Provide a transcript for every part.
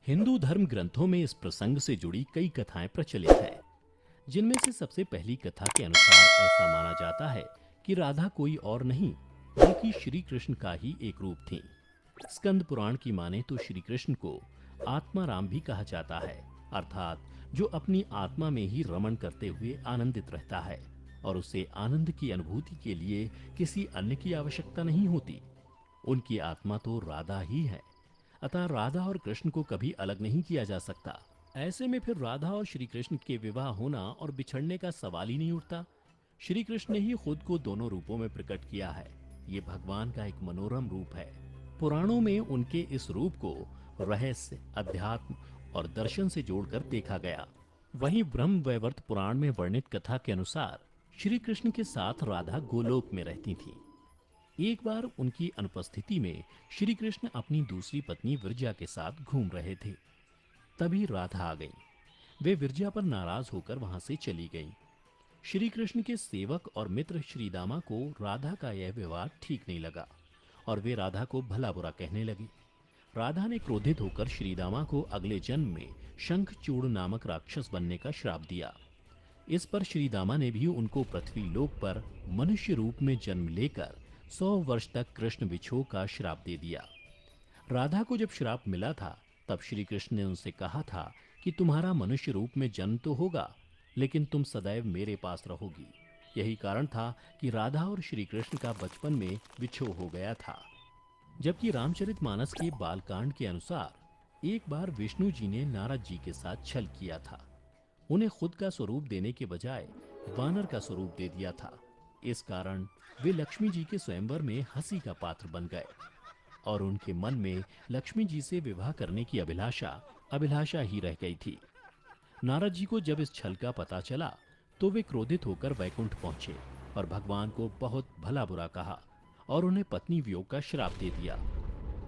हिंदू धर्म ग्रंथों में इस प्रसंग से जुड़ी कई कथाएं प्रचलित है, जिनमें से सबसे पहली कथा के अनुसार ऐसा माना जाता है कि राधा कोई और नहीं बल्कि श्री कृष्ण का ही एक रूप थी। स्कंद पुराण की माने तो श्री कृष्ण को आत्माराम भी कहा जाता है, अर्थात जो अपनी आत्मा में ही रमण करते हुए आनंदित रहता है और उसे आनंद की अनुभूति के लिए किसी अन्य की आवश्यकता नहीं होती। उनकी आत्मा तो राधा ही है, अतः राधा और कृष्ण को कभी अलग नहीं किया जा सकता। ऐसे में फिर राधा और श्री कृष्ण के विवाह होना और बिछड़ने का सवाल ही नहीं उठता। श्री कृष्ण ने ही खुद को दोनों रूपों में प्रकट किया है। ये भगवान का एक मनोरम रूप है। पुराणों में उनके इस रूप को रहस्य, अध्यात्म और दर्शन से जोड़कर देखा गया। वहीं ब्रह्म वैवर्त पुराण में वर्णित कथा के अनुसार श्री कृष्ण के साथ राधा गोलोक में रहती थीं। एक बार उनकी अनुपस्थिति में श्री कृष्ण अपनी दूसरी पत्नी विरजा के साथ घूम रहे थे। तभी राधा आ गई। वे विरजा पर नाराज होकर वहां से चली गईं। श्री कृष्ण के सेवक और मित्र श्रीदामा को राधा का यह व्यवहार ठीक नहीं लगा और वे राधा को भला बुरा कहने लगे। राधा ने क्रोधित होकर श्रीदामा को अगले जन्म में शंखचूड़ नामक राक्षस बनने का श्राप दिया। इस पर श्रीदामा ने भी उनको पृथ्वी लोक पर मनुष्य रूप में जन्म लेकर 100 वर्ष तक कृष्ण विछोह का श्राप दे दिया। राधा को जब श्राप मिला था तब श्री कृष्ण ने उनसे कहा था कि तुम्हारा मनुष्य रूप में जन्म तो होगा, लेकिन तुम सदैव मेरे पास रहोगी। यही कारण था कि राधा और श्री कृष्ण का बचपन में विछोह हो गया था। जबकि रामचरितमानस के बालकांड के अनुसार एक बार विष्णु जी ने नारद जी के साथ छल किया था। उन्हें खुद का स्वरूप देने के बजाय वानर का स्वरूप दे दिया था। इस कारण वे लक्ष्मी जी के स्वयंवर में हंसी का पात्र बन गए और उनके मन में लक्ष्मी जी से विवाह करने की अभिलाषा ही रह गई थी। नारद जी को जब इस छल का पता चला तो वे क्रोधित होकर वैकुंठ पहुंचे और भगवान को बहुत भला बुरा कहा और उन्हें पत्नी वियोग का श्राप दे दिया।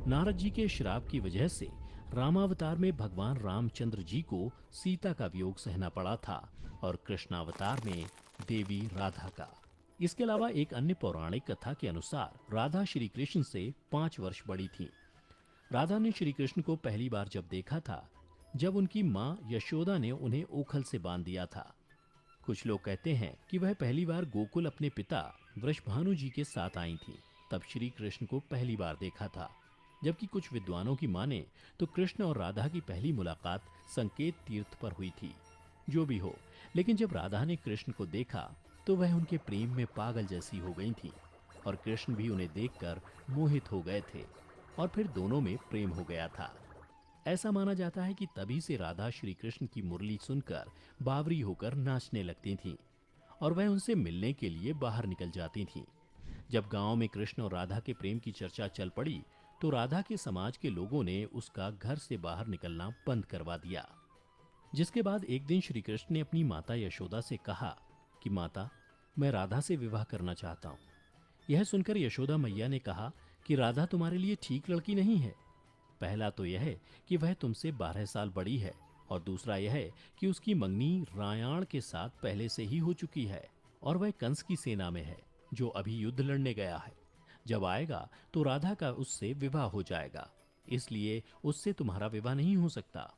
नारद जी के श्राप की वजह से रामावतार में भगवान रामचंद्र जी को सीता का वियोग सहना पड़ा था और कृष्णावतार में देवी राधा का। इसके अलावा एक अन्य पौराणिक कथा के अनुसार राधा श्री कृष्ण से 5 वर्ष बड़ी थी। राधा ने श्री कृष्ण को पहली बार जब देखा था जब उनकी माँ यशोदा ने उन्हें ओखल से बांध दिया था। कुछ लोग कहते हैं कि वह पहली बार गोकुल अपने पिता वृषभानु जी के साथ आई थी, तब श्री कृष्ण को पहली बार देखा था। जबकि कुछ विद्वानों की माने तो कृष्ण और राधा की पहली मुलाकात संकेत तीर्थ पर हुई थी। जो भी हो, लेकिन जब राधा ने कृष्ण को देखा तो वह उनके प्रेम में पागल जैसी हो गई थी और कृष्ण भी उन्हें देखकर मोहित हो गए थे और फिर दोनों में प्रेम हो गया था। ऐसा माना जाता है कि तभी से राधा श्री कृष्ण की मुरली सुनकर बावरी होकर नाचने लगती थीं और वह उनसे मिलने के लिए बाहर निकल जाती थीं। जब गांव में कृष्ण और राधा के प्रेम की चर्चा चल पड़ी तो राधा के समाज के लोगों ने उसका घर से बाहर निकलना बंद करवा दिया। जिसके बाद एक दिन श्री कृष्ण ने अपनी माता यशोदा से कहा कि माता, मैं राधा से विवाह करना चाहता हूँ। यह सुनकर यशोदा मैया ने कहा कि राधा तुम्हारे लिए ठीक लड़की नहीं है। पहला तो यह है कि वह तुमसे 12 साल बड़ी है और दूसरा यह है कि उसकी मंगनी रायाण के साथ पहले से ही हो चुकी है और वह कंस की सेना में है जो अभी युद्ध लड़ने गया है। जब आएगा तो राधा का उससे विवाह हो जाएगा, इसलिए उससे तुम्हारा विवाह नहीं हो सकता।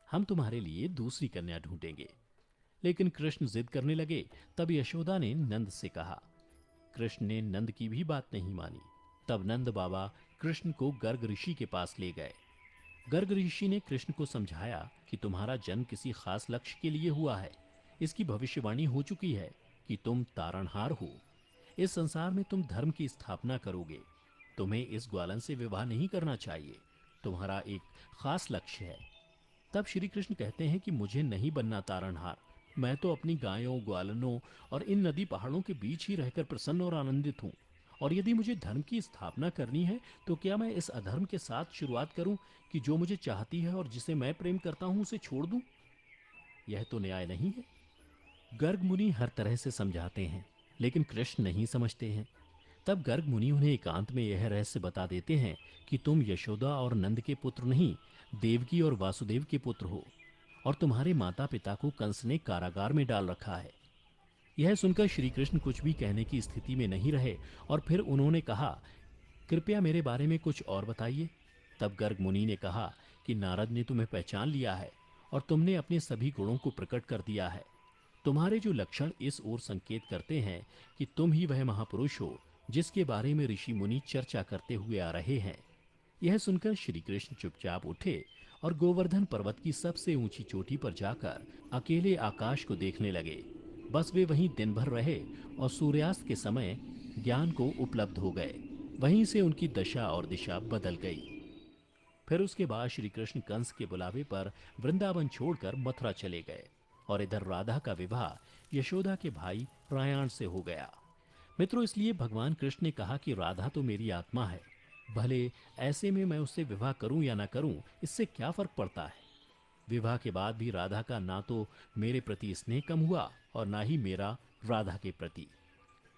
हम तुम्हारे लिए दूसरी कन्या ढूंढेंगे। लेकिन कृष्ण जिद करने लगे। तब यशोदा ने नंद से कहा। कृष्ण ने नंद की भी बात नहीं मानी। तब नंद बाबा कृष्ण को गर्ग ऋषि के पास ले गए। गर्ग ऋषि ने कृष्ण को समझाया कि तुम्हारा जन्म किसी खास लक्ष्य के लिए हुआ है। इसकी भविष्यवाणी हो चुकी है कि तुम तारणहार हो। इस संसार में तुम धर्म की स्थापना करोगे। तुम्हें इस ग्वालन से विवाह नहीं करना चाहिए। तुम्हारा एक खास लक्ष्य है। तब श्री कृष्ण कहते हैं कि मुझे नहीं बनना तारणहार। मैं तो अपनी गायों, ग्वालनों और इन नदी पहाड़ों के बीच ही रहकर प्रसन्न और आनंदित हूँ। और यदि मुझे धर्म की स्थापना करनी है तो क्या मैं इस अधर्म के साथ शुरुआत करूं कि जो मुझे चाहती है और जिसे मैं प्रेम करता हूं उसे छोड़ दूं? यह तो न्याय नहीं है। गर्ग मुनि हर तरह से समझाते हैं, लेकिन कृष्ण नहीं समझते हैं। तब गर्ग मुनि उन्हें एकांत में यह रहस्य बता देते हैं कि तुम यशोदा और नंद के पुत्र नहीं, देवकी और वासुदेव के पुत्र हो और तुम्हारे माता पिता को कंस ने कारागार में डाल रखा है। यह सुनकर श्री कृष्ण कुछ भी कहने की स्थिति में नहीं रहे और फिर उन्होंने कहा, कृपया मेरे बारे में कुछ और बताइए। तब गर्ग मुनि ने कहा कि नारद ने तुम्हें पहचान लिया है और तुमने अपने सभी गुणों को प्रकट कर दिया है। तुम्हारे जो लक्षण इस ओर संकेत करते हैं कि तुम ही वह महापुरुष हो जिसके बारे में ऋषि मुनि चर्चा करते हुए आ रहे हैं। यह सुनकर श्री कृष्ण चुपचाप उठे और गोवर्धन पर्वत की सबसे ऊंची चोटी पर जाकर अकेले आकाश को देखने लगे। बस वे वहीं दिन भर रहे और सूर्यास्त के समय ज्ञान को उपलब्ध हो गए। वहीं से उनकी दशा और दिशा बदल गई। फिर उसके बाद श्री कृष्ण कंस के बुलावे पर वृंदावन छोड़कर मथुरा चले गए और इधर राधा का विवाह यशोदा के भाई रायाण से हो गया। मित्रों, इसलिए भगवान कृष्ण ने कहा कि राधा तो मेरी आत्मा है, भले ऐसे में मैं उससे विवाह करूं या ना करूं, इससे क्या फर्क पड़ता है। विवाह के बाद भी राधा का ना तो मेरे प्रति स्नेह कम हुआ और ना ही मेरा राधा के प्रति।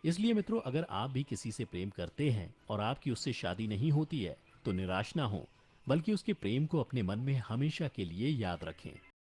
इसलिए मित्रों, अगर आप भी किसी से प्रेम करते हैं और आपकी उससे शादी नहीं होती है तो निराश ना हो, बल्कि उसके प्रेम को अपने मन में हमेशा के लिए याद रखें।